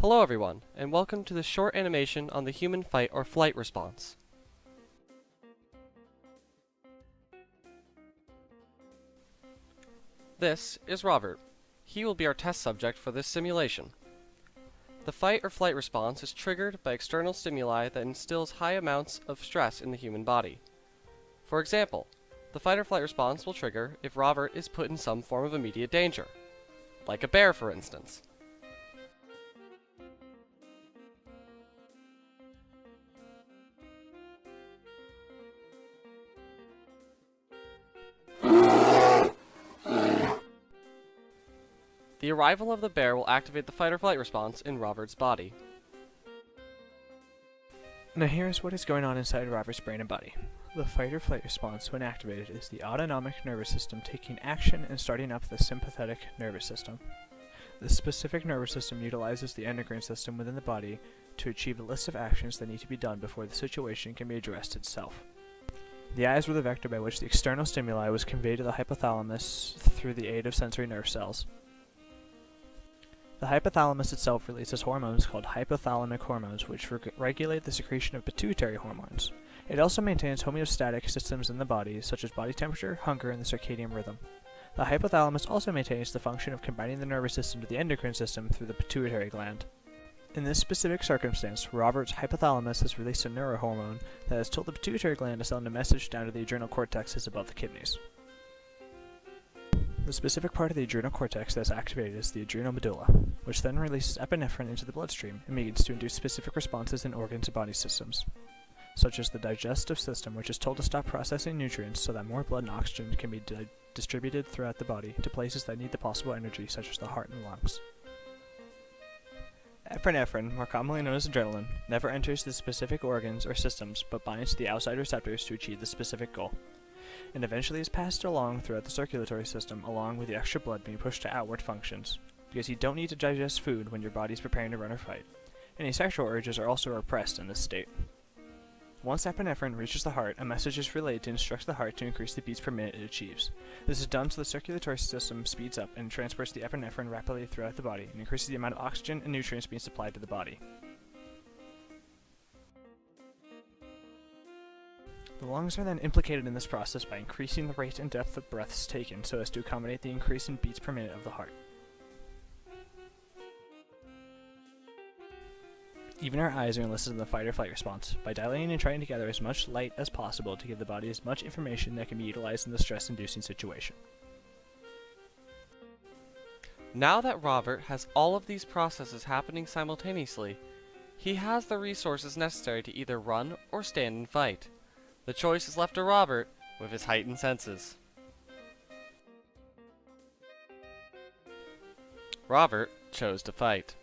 Hello everyone, and welcome to this short animation on the human fight or flight response. This is Robert. He will be our test subject for this simulation. The fight or flight response is triggered by external stimuli that instills high amounts of stress in the human body. For example, the fight or flight response will trigger if Robert is put in some form of immediate danger, like a bear for instance. The arrival of the bear will activate the fight or flight response in Robert's body. Now here's what is going on inside Robert's brain and body. The fight or flight response, when activated, is the autonomic nervous system taking action and starting up the sympathetic nervous system. The specific nervous system utilizes the endocrine system within the body to achieve a list of actions that need to be done before the situation can be addressed itself. The eyes were the vector by which the external stimuli was conveyed to the hypothalamus through the aid of sensory nerve cells. The hypothalamus itself releases hormones called hypothalamic hormones, which regulate the secretion of pituitary hormones. It also maintains homeostatic systems in the body, such as body temperature, hunger, and the circadian rhythm. The hypothalamus also maintains the function of combining the nervous system to the endocrine system through the pituitary gland. In this specific circumstance, Robert's hypothalamus has released a neurohormone that has told the pituitary gland to send a message down to the adrenal cortexes above the kidneys. The specific part of the adrenal cortex that is activated is the adrenal medulla, which then releases epinephrine into the bloodstream and begins to induce specific responses in organs and body systems, such as the digestive system, which is told to stop processing nutrients so that more blood and oxygen can be distributed throughout the body to places that need the possible energy, such as the heart and lungs. Epinephrine, more commonly known as adrenaline, never enters the specific organs or systems but binds to the outside receptors to achieve the specific goal, and eventually is passed along throughout the circulatory system along with the extra blood being pushed to outward functions, because you don't need to digest food when your body's preparing to run or fight. Any sexual urges are also repressed in this state. Once epinephrine reaches the heart, a message is relayed to instruct the heart to increase the beats per minute it achieves. This is done so the circulatory system speeds up and transports the epinephrine rapidly throughout the body and increases the amount of oxygen and nutrients being supplied to the body. The lungs are then implicated in this process by increasing the rate and depth of breaths taken so as to accommodate the increase in beats per minute of the heart. Even our eyes are enlisted in the fight or flight response by dilating and trying to gather as much light as possible to give the body as much information that can be utilized in the stress-inducing situation. Now that Robert has all of these processes happening simultaneously, he has the resources necessary to either run or stand and fight. The choice is left to Robert with his heightened senses. Robert chose to fight.